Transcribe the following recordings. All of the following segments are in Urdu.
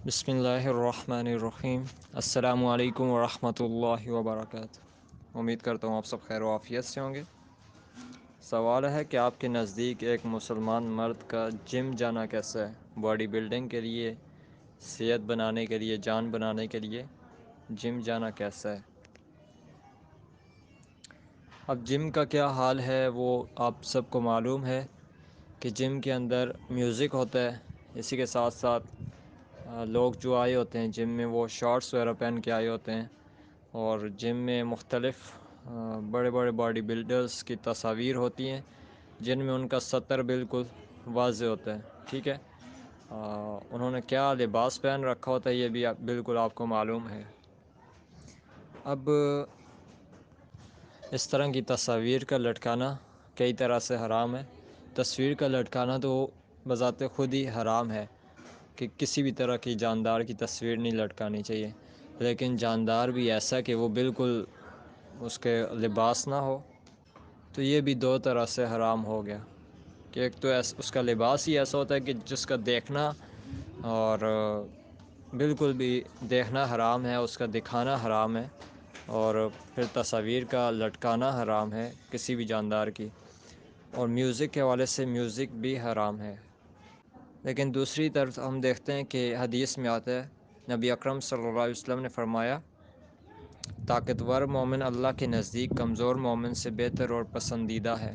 بسم اللہ الرحمن الرحیم۔ السلام علیکم ورحمۃ اللہ وبرکاتہ۔ امید کرتا ہوں آپ سب خیر و عافیت سے ہوں گے۔ سوال ہے کہ آپ کے نزدیک ایک مسلمان مرد کا جم جانا کیسا ہے؟ باڈی بلڈنگ کے لیے، صحت بنانے کے لیے، جان بنانے کے لیے جم جانا کیسا ہے؟ اب جم کا کیا حال ہے وہ آپ سب کو معلوم ہے کہ جم کے اندر میوزک ہوتا ہے، اسی کے ساتھ ساتھ لوگ جو آئے ہوتے ہیں جم میں وہ شارٹس وغیرہ پہن کے آئے ہوتے ہیں، اور جم میں مختلف بڑے بڑے باڈی بلڈرز کی تصاویر ہوتی ہیں جن میں ان کا سطر بالکل واضح ہوتا ہے، ٹھیک ہے۔ انہوں نے کیا لباس پہن رکھا ہوتا ہے یہ بھی بالکل آپ کو معلوم ہے۔ اب اس طرح کی تصاویر کا لٹکانا کئی طرح سے حرام ہے۔ تصویر کا لٹکانا تو بذات خود ہی حرام ہے کہ کسی بھی طرح کی جاندار کی تصویر نہیں لٹکانی چاہیے، لیکن جاندار بھی ایسا کہ وہ بالکل اس کے لباس نہ ہو، تو یہ بھی دو طرح سے حرام ہو گیا کہ ایک تو اس کا لباس ہی ایسا ہوتا ہے کہ جس کا دیکھنا اور بالکل بھی دیکھنا حرام ہے، اس کا دکھانا حرام ہے، اور پھر تصاویر کا لٹکانا حرام ہے کسی بھی جاندار کی، اور میوزک کے حوالے سے میوزک بھی حرام ہے۔ لیکن دوسری طرف ہم دیکھتے ہیں کہ حدیث میں آتا ہے، نبی اکرم صلی اللہ علیہ وسلم نے فرمایا، طاقتور مومن اللہ کے نزدیک کمزور مومن سے بہتر اور پسندیدہ ہے۔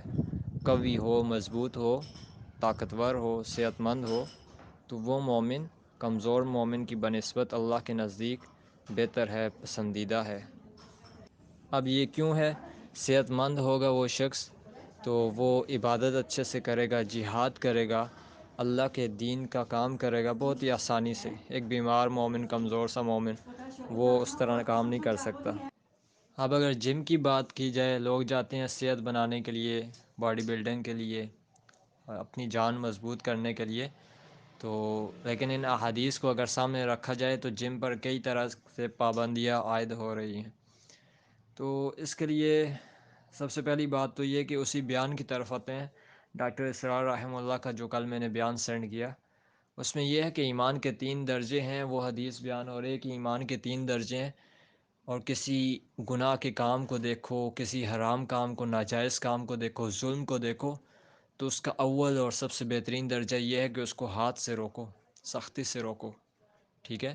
قوی ہو، مضبوط ہو، طاقتور ہو، صحت مند ہو، تو وہ مومن کمزور مومن کی بنسبت اللہ کے نزدیک بہتر ہے، پسندیدہ ہے۔ اب یہ کیوں ہے؟ صحت مند ہوگا وہ شخص تو وہ عبادت اچھے سے کرے گا، جہاد کرے گا، اللہ کے دین کا کام کرے گا بہت ہی آسانی سے۔ ایک بیمار مومن، کمزور سا مومن، وہ اس طرح کام نہیں کر سکتا۔ اب اگر جم کی بات کی جائے، لوگ جاتے ہیں صحت بنانے کے لیے، باڈی بلڈنگ کے لیے، اپنی جان مضبوط کرنے کے لیے، تو لیکن ان احادیث کو اگر سامنے رکھا جائے تو جم پر کئی طرح سے پابندیاں عائد ہو رہی ہیں۔ تو اس کے لیے سب سے پہلی بات تو یہ کہ اسی بیان کی طرف آتے ہیں ڈاکٹر اسرار رحمہ اللہ کا، جو کل میں نے بیان سینڈ کیا، اس میں یہ ہے کہ ایمان کے 3 درجے ہیں، وہ حدیث بیان ہو رہی ہے کہ ایمان کے 3 درجے ہیں، اور کسی گناہ کے کام کو دیکھو، کسی حرام کام کو، ناجائز کام کو دیکھو، ظلم کو دیکھو، تو اس کا اول اور سب سے بہترین درجہ یہ ہے کہ اس کو ہاتھ سے روکو، سختی سے روکو، ٹھیک ہے۔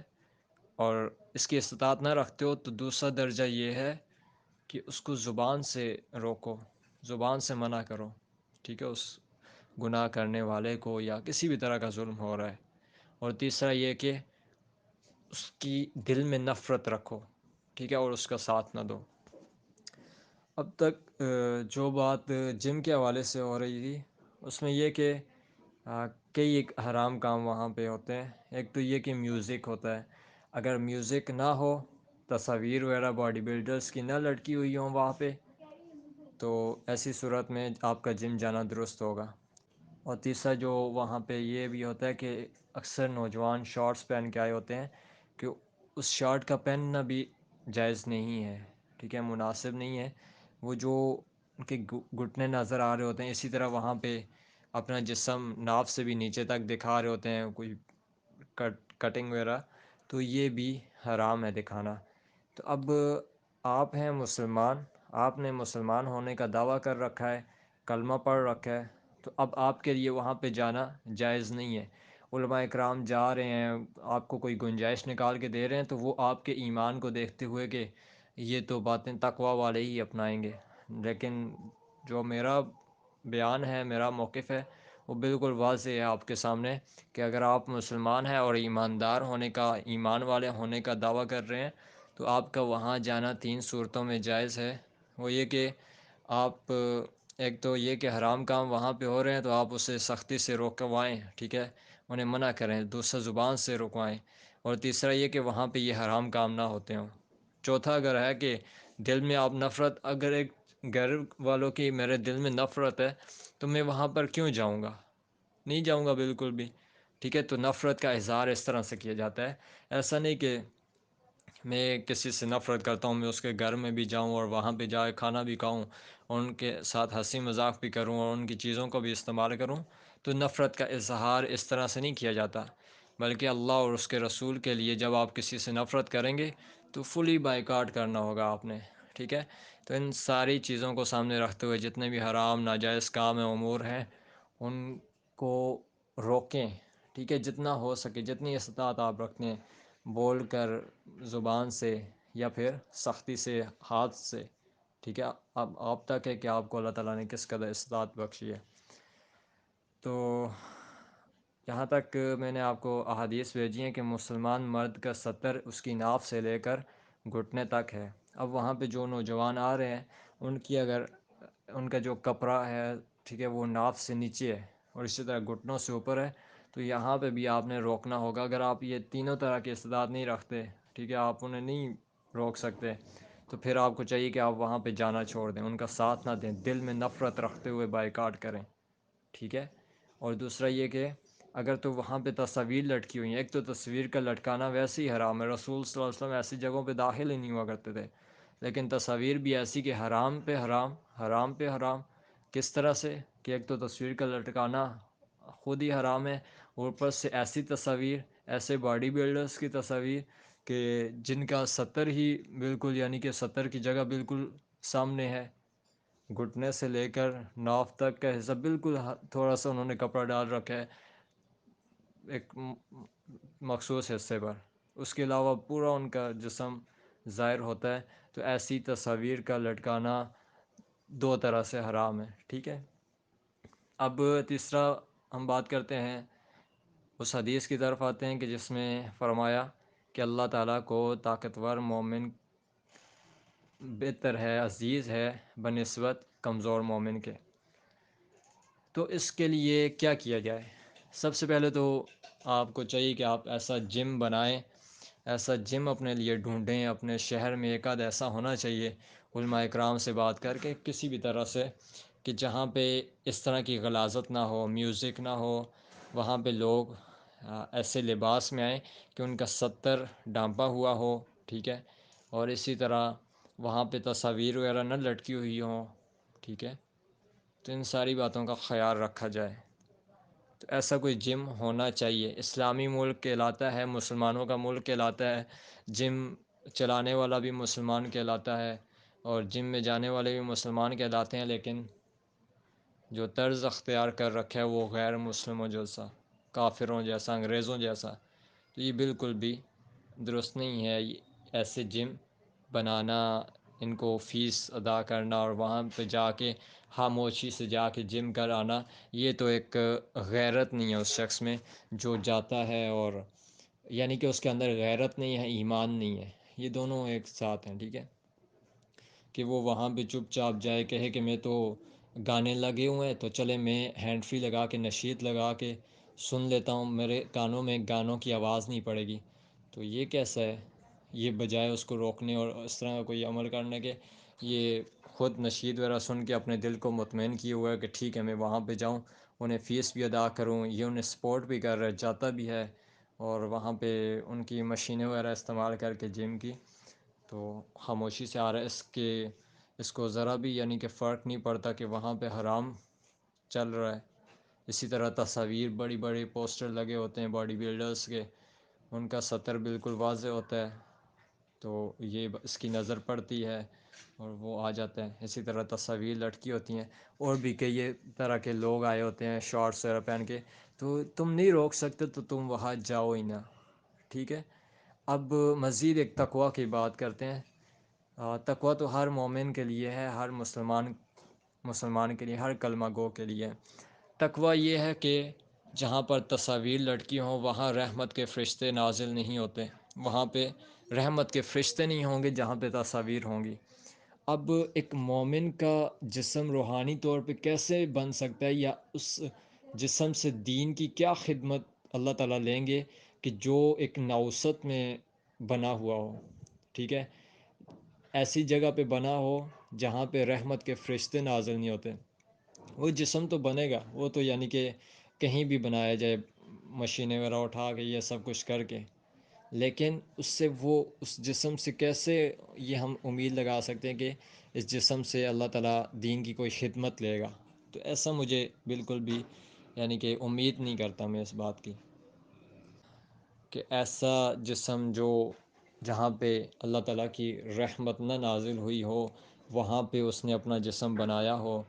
اور اس کی استطاعت نہ رکھتے ہو تو دوسرا درجہ یہ ہے کہ اس کو زبان سے روکو، زبان سے منع کرو، ٹھیک ہے، اس گناہ کرنے والے کو یا کسی بھی طرح کا ظلم ہو رہا ہے۔ اور تیسرا یہ کہ اس کی دل میں نفرت رکھو، ٹھیک ہے، اور اس کا ساتھ نہ دو۔ اب تک جو بات جم کے حوالے سے ہو رہی تھی، اس میں یہ کہ کئی ایک حرام کام وہاں پہ ہوتے ہیں۔ ایک تو یہ کہ میوزک ہوتا ہے، اگر میوزک نہ ہو، تصاویر وغیرہ باڈی بلڈرز کی نہ لٹکی ہوئی ہوں وہاں پہ، تو ایسی صورت میں آپ کا جم جانا درست ہوگا۔ اور تیسرا جو وہاں پہ یہ بھی ہوتا ہے کہ اکثر نوجوان شارٹس پہن کے آئے ہوتے ہیں کہ اس شارٹ کا پہننا بھی جائز نہیں ہے، ٹھیک ہے، مناسب نہیں ہے۔ وہ جو ان کے گھٹنے نظر آ رہے ہوتے ہیں، اسی طرح وہاں پہ اپنا جسم ناف سے بھی نیچے تک دکھا رہے ہوتے ہیں، کوئی کٹنگ وغیرہ، تو یہ بھی حرام ہے دکھانا۔ تو اب آپ ہیں مسلمان، آپ نے مسلمان ہونے کا دعویٰ کر رکھا ہے، کلمہ پڑھ رکھا ہے، تو اب آپ کے لیے وہاں پہ جانا جائز نہیں ہے۔ علماء اکرام جا رہے ہیں، آپ کو کوئی گنجائش نکال کے دے رہے ہیں، تو وہ آپ کے ایمان کو دیکھتے ہوئے کہ یہ تو باتیں تقویٰ والے ہی اپنائیں گے، لیکن جو میرا بیان ہے، میرا موقف ہے، وہ بالکل واضح ہے آپ کے سامنے کہ اگر آپ مسلمان ہیں اور ایماندار ہونے کا، ایمان والے ہونے کا دعویٰ کر رہے ہیں، تو آپ کا وہاں جانا 3 صورتوں میں جائز ہے۔ وہ یہ کہ آپ ایک تو یہ کہ حرام کام وہاں پہ ہو رہے ہیں تو آپ اسے سختی سے روکوائیں، ٹھیک ہے، انہیں منع کریں، دوسرا زبان سے روکوائیں، اور تیسرا یہ کہ وہاں پہ یہ حرام کام نہ ہوتے ہوں۔ چوتھا اگر ہے کہ دل میں آپ نفرت، اگر ایک گھر والوں کی میرے دل میں نفرت ہے تو میں وہاں پر کیوں جاؤں گا؟ نہیں جاؤں گا بالکل بھی، ٹھیک ہے۔ تو نفرت کا اظہار اس طرح سے کیا جاتا ہے، ایسا نہیں کہ میں کسی سے نفرت کرتا ہوں میں اس کے گھر میں بھی جاؤں اور وہاں پہ جا کے کھانا بھی کھاؤں اور ان کے ساتھ ہنسی مذاق بھی کروں اور ان کی چیزوں کو بھی استعمال کروں، تو نفرت کا اظہار اس طرح سے نہیں کیا جاتا۔ بلکہ اللہ اور اس کے رسول کے لیے جب آپ کسی سے نفرت کریں گے تو فلی بائیکاٹ کرنا ہوگا آپ نے، ٹھیک ہے؟ تو ان ساری چیزوں کو سامنے رکھتے ہوئے جتنے بھی حرام ناجائز کام امور ہیں ان کو روکیں، ٹھیک ہے؟ جتنا ہو سکے، جتنی استطاعت آپ رکھتے ہیں، بول کر، زبان سے، یا پھر سختی سے، ہاتھ سے، ٹھیک ہے؟ اب آپ تک ہے کہ آپ کو اللہ تعالیٰ نے کس قدر استطاعت بخشی ہے۔ تو یہاں تک میں نے آپ کو احادیث بھیجی ہیں کہ مسلمان مرد کا ستر اس کی ناف سے لے کر گھٹنے تک ہے۔ اب وہاں پہ جو نوجوان آ رہے ہیں ان کی اگر ان کا جو کپڑا ہے، ٹھیک ہے، وہ ناف سے نیچے ہے اور اسی طرح گھٹنوں سے اوپر ہے، تو یہاں پہ بھی آپ نے روکنا ہوگا۔ اگر آپ یہ تینوں طرح کی استطاعت نہیں رکھتے، ٹھیک ہے، آپ انہیں نہیں روک سکتے، تو پھر آپ کو چاہیے کہ آپ وہاں پہ جانا چھوڑ دیں، ان کا ساتھ نہ دیں، دل میں نفرت رکھتے ہوئے بائیکاٹ کریں، ٹھیک ہے؟ اور دوسرا یہ کہ اگر تو وہاں پہ تصاویر لٹکی ہوئی ہیں، ایک تو تصویر کا لٹکانا ویسے ہی حرام ہے، رسول صلی اللہ علیہ وسلم ایسی جگہوں پہ داخل ہی نہیں ہوا کرتے تھے، لیکن تصاویر بھی ایسی کہ حرام پہ حرام، حرام پہ حرام۔ کس طرح سے کہ ایک تو تصویر کا لٹکانا خود ہی حرام ہے، اور اوپر سے ایسی تصاویر، ایسے باڈی بلڈرز کی تصاویر کہ جن کا ستر ہی بالکل، یعنی کہ ستر کی جگہ بالکل سامنے ہے، گھٹنے سے لے کر ناف تک کا حصہ بالکل تھوڑا سا انہوں نے کپڑا ڈال رکھا ہے ایک مخصوص حصے پر، اس کے علاوہ پورا ان کا جسم ظاہر ہوتا ہے۔ تو ایسی تصاویر کا لٹکانا دو طرح سے حرام ہے، ٹھیک ہے؟ اب تیسرا ہم بات کرتے ہیں، اس حدیث کی طرف آتے ہیں کہ جس میں فرمایا کہ اللہ تعالیٰ کو طاقتور مومن بہتر ہے، عزیز ہے بنسبت کمزور مومن کے۔ تو اس کے لیے کیا کیا جائے؟ سب سے پہلے تو آپ کو چاہیے کہ آپ ایسا جم بنائیں، ایسا جم اپنے لیے ڈھونڈیں، اپنے شہر میں ایک آدھ ایسا ہونا چاہیے، علماء اکرام سے بات کر کے کسی بھی طرح سے، کہ جہاں پہ اس طرح کی غلاظت نہ ہو، میوزک نہ ہو، وہاں پہ لوگ ایسے لباس میں آئیں کہ ان کا ستر ڈھانپا ہوا ہو، ٹھیک ہے؟ اور اسی طرح وہاں پہ تصاویر وغیرہ نہ لٹکی ہوئی ہوں، ٹھیک ہے؟ تو ان ساری باتوں کا خیال رکھا جائے۔ تو ایسا کوئی جم ہونا چاہیے، اسلامی ملک کہلاتا ہے، مسلمانوں کا ملک کہلاتا ہے، جم چلانے والا بھی مسلمان کہلاتا ہے اور جم میں جانے والے بھی مسلمان کہلاتے ہیں، لیکن جو طرز اختیار کر رکھا ہے وہ غیر مسلموں جیسا، کافروں جیسا، انگریزوں جیسا، تو یہ بالکل بھی درست نہیں ہے۔ ایسے جم بنانا، ان کو فیس ادا کرنا اور وہاں پہ جا کے خاموشی سے جا کے جم کر آنا، یہ تو ایک غیرت نہیں ہے اس شخص میں جو جاتا ہے، اور یعنی کہ اس کے اندر غیرت نہیں ہے، ایمان نہیں ہے، یہ دونوں ایک ساتھ ہیں، ٹھیک ہے؟ کہ وہ وہاں پہ چپ چاپ جائے، کہے کہ میں تو گانے لگے ہوئے ہیں تو چلے میں ہینڈ فری لگا کے، نشید لگا کے سن لیتا ہوں، میرے کانوں میں گانوں کی آواز نہیں پڑے گی، تو یہ کیسا ہے؟ یہ بجائے اس کو روکنے اور اس طرح کا کوئی عمل کرنے کے، یہ خود نشید وغیرہ سن کے اپنے دل کو مطمئن کیے ہوا ہے کہ ٹھیک ہے میں وہاں پہ جاؤں، انہیں فیس بھی ادا کروں، یہ انہیں سپورٹ بھی کر رہا ہے، جاتا بھی ہے، اور وہاں پہ ان کی مشینیں وغیرہ استعمال کر کے جم کی، تو خاموشی سے آ رہا ہے، اس کو ذرا بھی یعنی کہ فرق نہیں پڑتا کہ وہاں پہ حرام چل رہا ہے۔ اسی طرح تصاویر، بڑی بڑی پوسٹر لگے ہوتے ہیں باڈی بلڈرز کے، ان کا سطر بالکل واضح ہوتا ہے، تو یہ اس کی نظر پڑتی ہے اور وہ آ جاتا ہے۔ اسی طرح تصاویر لٹکی ہوتی ہیں، اور بھی کئی طرح کے لوگ آئے ہوتے ہیں شارٹس وغیرہ پہن کے، تو تم نہیں روک سکتے تو تم وہاں جاؤ ہی نہ، ٹھیک ہے؟ اب مزید ایک تقویٰ کی بات کرتے ہیں۔ تقویٰ تو ہر مومن کے لیے ہے، ہر مسلمان کے لیے، ہر کلمہ گو کے لیے۔ تقویٰ یہ ہے کہ جہاں پر تصاویر لٹکی ہوں وہاں رحمت کے فرشتے نازل نہیں ہوتے، وہاں پہ رحمت کے فرشتے نہیں ہوں گے جہاں پہ تصاویر ہوں گی۔ اب ایک مومن کا جسم روحانی طور پہ کیسے بن سکتا ہے، یا اس جسم سے دین کی کیا خدمت اللہ تعالیٰ لیں گے کہ جو ایک نوست میں بنا ہوا ہو، ٹھیک ہے؟ ایسی جگہ پہ بنا ہو جہاں پہ رحمت کے فرشتے نازل نہیں ہوتے۔ وہ جسم تو بنے گا، وہ تو یعنی کہ کہیں بھی بنایا جائے، مشینیں وغیرہ اٹھا کے یہ سب کچھ کر کے، لیکن اس سے وہ اس جسم سے کیسے یہ ہم امید لگا سکتے ہیں کہ اس جسم سے اللہ تعالیٰ دین کی کوئی خدمت لے گا؟ تو ایسا مجھے بالکل بھی یعنی کہ امید نہیں کرتا میں اس بات کی۔ کہ ایسا جسم جو جہاں پہ اللہ تعالیٰ کی رحمت نہ نازل ہوئی ہو، وہاں پہ اس نے اپنا جسم بنایا ہو،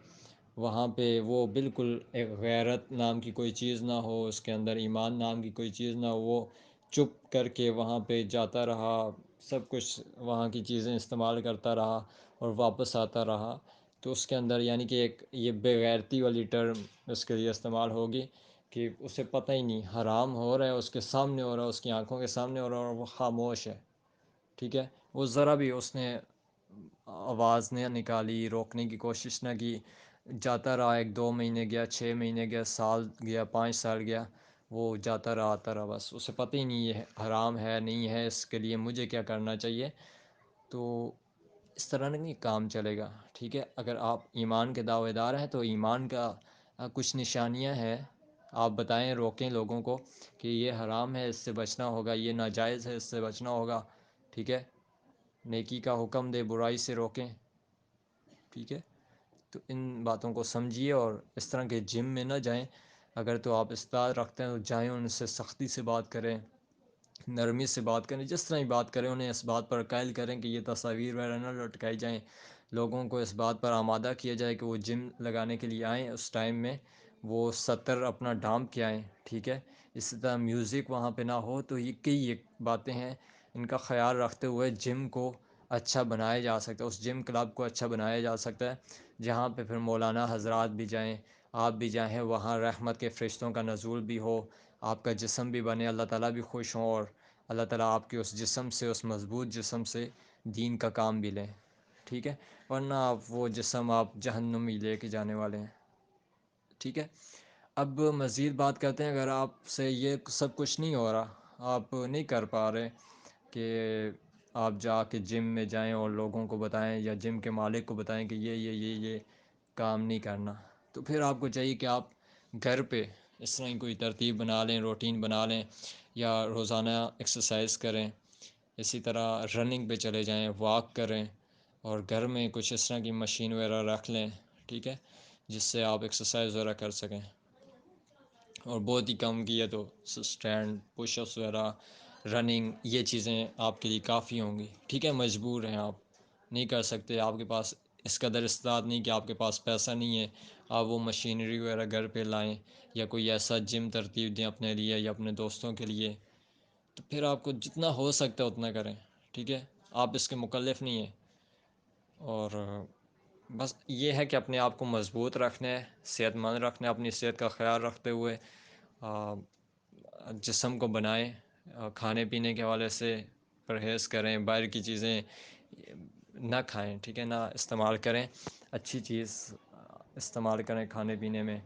وہاں پہ وہ بالکل ایک غیرت نام کی کوئی چیز نہ ہو، اس کے اندر ایمان نام کی کوئی چیز نہ ہو، وہ چپ کر کے وہاں پہ جاتا رہا، سب کچھ وہاں کی چیزیں استعمال کرتا رہا اور واپس آتا رہا، تو اس کے اندر یعنی کہ ایک یہ بے غیرتی والی ٹرم اس کے لیے استعمال ہوگی کہ اسے پتہ ہی نہیں حرام ہو رہا ہے، اس کے سامنے ہو رہا ہے، اس کی آنکھوں کے سامنے ہو رہا ہے اور وہ خاموش ہے. ٹھیک ہے، وہ ذرا بھی اس نے آواز نہ نکالی، روکنے کی کوشش نہ کی، جاتا رہا. 1 2 مہینے گیا، 6 مہینے گیا، سال گیا، 5 سال گیا، وہ جاتا رہا آتا رہا، بس اسے پتہ ہی نہیں یہ حرام ہے نہیں ہے، اس کے لیے مجھے کیا کرنا چاہیے. تو اس طرح نہیں کام چلے گا. ٹھیک ہے، اگر آپ ایمان کے دعوے دار ہیں تو ایمان کا کچھ نشانیاں ہیں، آپ بتائیں، روکیں لوگوں کو کہ یہ حرام ہے، اس سے بچنا ہوگا، یہ ناجائز ہے، اس سے بچنا ہوگا. ٹھیک ہے، نیکی کا حکم دے، برائی سے روکیں. ٹھیک ہے، تو ان باتوں کو سمجھیے اور اس طرح کے جم میں نہ جائیں. اگر تو آپ استاد رکھتے ہیں تو جائیں، ان سے سختی سے بات کریں، نرمی سے بات کریں، جس طرح ہی بات کریں، انہیں اس بات پر قائل کریں کہ یہ تصاویر وغیرہ نہ لٹکائی جائیں. لوگوں کو اس بات پر آمادہ کیا جائے کہ وہ جم لگانے کے لیے آئیں، اس ٹائم میں وہ ستر اپنا ڈھانپ کے آئیں. ٹھیک ہے، اسی طرح میوزک وہاں پہ نہ ہو. تو یہ کئی باتیں ہیں، ان کا خیال رکھتے ہوئے جم کو اچھا بنایا جا سکتا ہے، اس جم کلب کو اچھا بنایا جا سکتا ہے جہاں پہ پھر مولانا حضرات بھی جائیں، آپ بھی جائیں، وہاں رحمت کے فرشتوں کا نزول بھی ہو، آپ کا جسم بھی بنے، اللہ تعالیٰ بھی خوش ہوں اور اللہ تعالیٰ آپ کے اس جسم سے، اس مضبوط جسم سے دین کا کام بھی لیں. ٹھیک ہے، ورنہ آپ وہ جسم آپ جہنم ہی لے کے جانے والے ہیں. ٹھیک ہے، اب مزید بات کرتے ہیں. اگر آپ سے یہ سب کچھ نہیں ہو رہا، آپ نہیں کر پا رہے کہ آپ جا کے جم میں جائیں اور لوگوں کو بتائیں یا جم کے مالک کو بتائیں کہ یہ کام نہیں کرنا، تو پھر آپ کو چاہیے کہ آپ گھر پہ اس طرح کی کوئی ترتیب بنا لیں، روٹین بنا لیں، یا روزانہ ایکسرسائز کریں. اسی طرح رننگ پہ چلے جائیں، واک کریں، اور گھر میں کچھ اس طرح کی مشین وغیرہ رکھ لیں. ٹھیک ہے، جس سے آپ ایکسرسائز وغیرہ کر سکیں. اور بہت ہی کم کی ہے تو اسٹینڈ، پش اپس وغیرہ، رننگ، یہ چیزیں آپ کے لیے کافی ہوں گی. ٹھیک ہے، مجبور ہیں آپ، نہیں کر سکتے، آپ کے پاس اس قدر استعداد نہیں کہ آپ کے پاس پیسہ نہیں ہے آپ وہ مشینری وغیرہ گھر پہ لائیں، یا کوئی ایسا جم ترتیب دیں اپنے لیے یا اپنے دوستوں کے لیے. تو پھر آپ کو جتنا ہو سکتا ہے اتنا کریں. ٹھیک ہے، آپ اس کے مکلف نہیں ہیں. اور بس یہ ہے کہ اپنے آپ کو مضبوط رکھنا ہے، صحت مند رکھنا ہے، اپنی صحت کا خیال رکھتے ہوئے جسم کو بنائیں. کھانے پینے کے حوالے سے پرہیز کریں، باہر کی چیزیں نہ کھائیں. ٹھیک ہے، نہ استعمال کریں، اچھی چیز استعمال کریں کھانے پینے میں.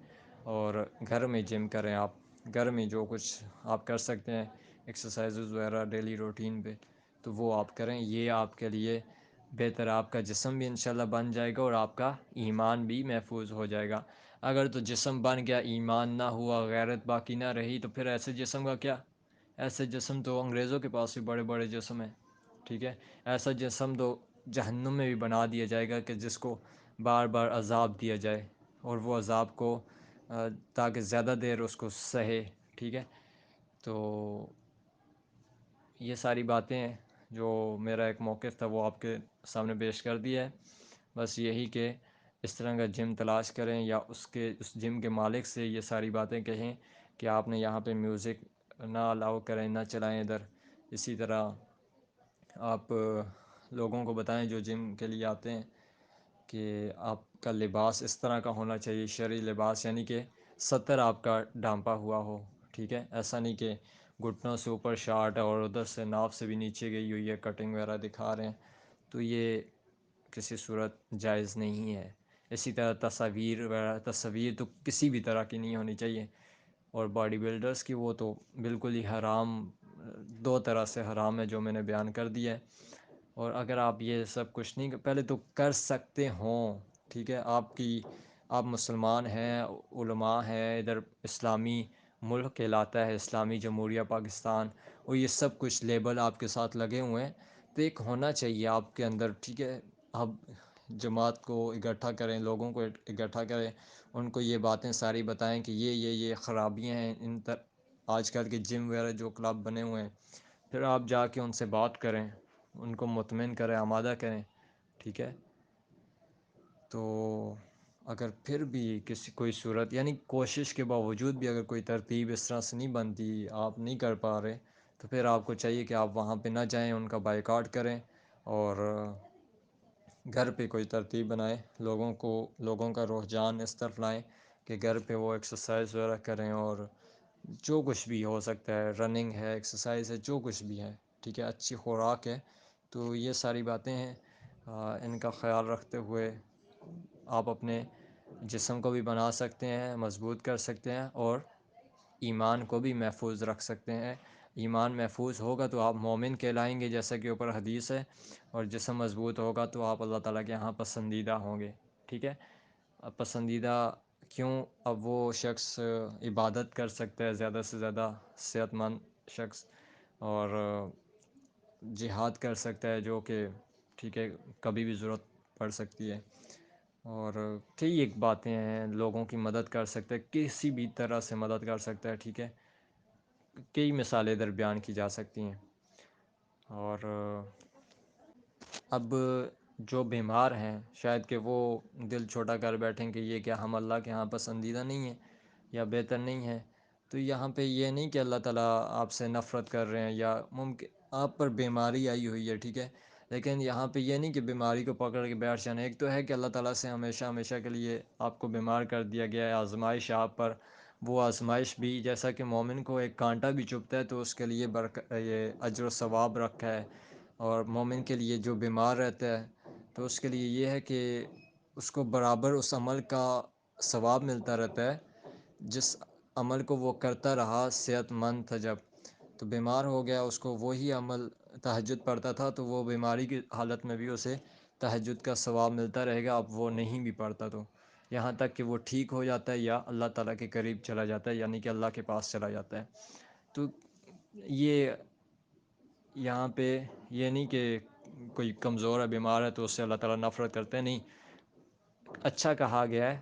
اور گھر میں جم کریں، آپ گھر میں جو کچھ آپ کر سکتے ہیں ایکسرسائزز وغیرہ ڈیلی روٹین پہ، تو وہ آپ کریں. یہ آپ کے لیے بہتر، آپ کا جسم بھی انشاءاللہ بن جائے گا اور آپ کا ایمان بھی محفوظ ہو جائے گا. اگر تو جسم بن گیا، ایمان نہ ہوا، غیرت باقی نہ رہی، تو پھر ایسے جسم کا کیا؟ ایسے جسم تو انگریزوں کے پاس بھی بڑے بڑے جسم ہیں. ٹھیک ہے، ایسا جسم تو جہنم میں بھی بنا دیا جائے گا کہ جس کو بار بار عذاب دیا جائے، اور وہ عذاب کو تاکہ زیادہ دیر اس کو سہے. ٹھیک ہے، تو یہ ساری باتیں ہیں جو میرا ایک موقف تھا وہ آپ کے سامنے پیش کر دیا ہے. بس یہی کہ اس طرح کا جم تلاش کریں، یا اس جم کے مالک سے یہ ساری باتیں کہیں کہ آپ نے یہاں پہ میوزک نہ الاؤ کریں، نہ چلائیں ادھر. اسی طرح آپ لوگوں کو بتائیں جو جم کے لیے آتے ہیں کہ آپ کا لباس اس طرح کا ہونا چاہیے، شرعی لباس، یعنی کہ ستر آپ کا ڈھانپا ہوا ہو. ٹھیک ہے، ایسا نہیں کہ گھٹنوں سے اوپر شارٹ ہے اور ادھر سے ناف سے بھی نیچے گئی ہوئی ہے، کٹنگ وغیرہ دکھا رہے ہیں، تو یہ کسی صورت جائز نہیں ہے. اسی طرح تصاویر تو کسی بھی طرح کی نہیں ہونی چاہیے. اور باڈی بلڈرز کی وہ تو بالکل ہی حرام، 2 طرح سے حرام ہے جو میں نے بیان کر دیا ہے. اور اگر آپ یہ سب کچھ نہیں پہلے تو کر سکتے ہوں، ٹھیک ہے، آپ مسلمان ہیں، علماء ہیں، ادھر اسلامی ملک کہلاتا ہے، اسلامی جمہوریہ پاکستان، اور یہ سب کچھ لیبل آپ کے ساتھ لگے ہوئے ہیں، تو ایک ہونا چاہیے آپ کے اندر. ٹھیک ہے، آپ جماعت کو اکٹھا کریں، لوگوں کو اکٹھا کریں، ان کو یہ باتیں ساری بتائیں کہ یہ خرابیاں ہیں، آج کل کے جم وغیرہ جو کلب بنے ہوئے ہیں، پھر آپ جا کے ان سے بات کریں، ان کو مطمئن کریں، آمادہ کریں، ٹھیک ہے. تو اگر پھر بھی کوئی صورت، یعنی کوشش کے باوجود بھی اگر کوئی ترتیب اس طرح سے نہیں بنتی، آپ نہیں کر پا رہے، تو پھر آپ کو چاہیے کہ آپ وہاں پہ نہ جائیں، ان کا بائیکاٹ کریں، اور گھر پہ کوئی ترتیب بنائیں، لوگوں کا رجحان اس طرف لائیں کہ گھر پہ وہ ایکسرسائز وغیرہ کریں، اور جو کچھ بھی ہو سکتا ہے، رننگ ہے، ایکسرسائز ہے، جو کچھ بھی ہے، ٹھیک ہے، اچھی خوراک ہے. تو یہ ساری باتیں ہیں، ان کا خیال رکھتے ہوئے آپ اپنے جسم کو بھی بنا سکتے ہیں، مضبوط کر سکتے ہیں، اور ایمان کو بھی محفوظ رکھ سکتے ہیں. ایمان محفوظ ہوگا تو آپ مومن کہلائیں گے، جیسا کہ اوپر حدیث ہے، اور جسم مضبوط ہوگا تو آپ اللہ تعالیٰ کے یہاں پسندیدہ ہوں گے. ٹھیک ہے. اب پسندیدہ کیوں؟ اب وہ شخص عبادت کر سکتا ہے زیادہ سے زیادہ، صحت مند شخص، اور جہاد کر سکتا ہے، جو کہ ٹھیک ہے کبھی بھی ضرورت پڑ سکتی ہے، اور کئی ایک باتیں ہیں، لوگوں کی مدد کر سکتا ہے، کسی بھی طرح سے مدد کر سکتا ہے. ٹھیک ہے. کئی مثالیں ادھر بیان کی جا سکتی ہیں. اور اب جو بیمار ہیں، شاید کہ وہ دل چھوٹا کر بیٹھیں کہ یہ کیا ہم اللہ کے ہاں پسندیدہ نہیں ہیں یا بہتر نہیں ہیں. تو یہاں پہ یہ نہیں کہ اللہ تعالیٰ آپ سے نفرت کر رہے ہیں، یا ممکن آپ پر بیماری آئی ہوئی ہے، ٹھیک ہے، لیکن یہاں پہ یہ نہیں کہ بیماری کو پکڑ کے بیٹھ جانا. ایک تو ہے کہ اللہ تعالیٰ سے ہمیشہ ہمیشہ کے لیے آپ کو بیمار کر دیا گیا ہے، آزمائش آپ پر، وہ آزمائش بھی جیسا کہ مومن کو ایک کانٹا بھی چبھتا ہے تو اس کے لیے یہ اجر و ثواب رکھا ہے، اور مومن کے لیے جو بیمار رہتا ہے تو اس کے لیے یہ ہے کہ اس کو برابر اس عمل کا ثواب ملتا رہتا ہے جس عمل کو وہ کرتا رہا صحت مند تھا. جب تو بیمار ہو گیا، اس کو وہی عمل تہجد پڑھتا تھا تو وہ بیماری کی حالت میں بھی اسے تہجد کا ثواب ملتا رہے گا. اب وہ نہیں بھی پڑھتا تو یہاں تک کہ وہ ٹھیک ہو جاتا ہے یا اللہ تعالیٰ کے قریب چلا جاتا ہے، یعنی کہ اللہ کے پاس چلا جاتا ہے. تو یہ یہاں پہ یہ نہیں کہ کوئی کمزور ہے، بیمار ہے تو اس سے اللہ تعالیٰ نفرت کرتے ہیں، نہیں. اچھا کہا گیا ہے،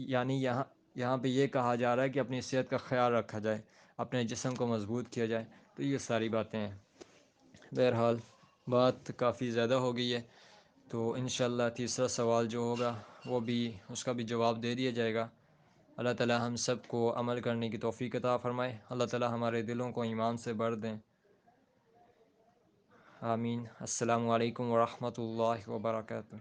یعنی یہاں پہ یہ کہا جا رہا ہے کہ اپنی صحت کا خیال رکھا جائے، اپنے جسم کو مضبوط کیا جائے. تو یہ ساری باتیں ہیں. بہرحال بات کافی زیادہ ہو گئی ہے، تو انشاءاللہ تیسرا سوال جو ہوگا وہ بھی اس کا بھی جواب دے دیا جائے گا. اللہ تعالیٰ ہم سب کو عمل کرنے کی توفیق عطا فرمائے. اللہ تعالیٰ ہمارے دلوں کو ایمان سے بھر دیں. آمین. السلام علیکم ورحمۃ اللہ وبرکاتہ.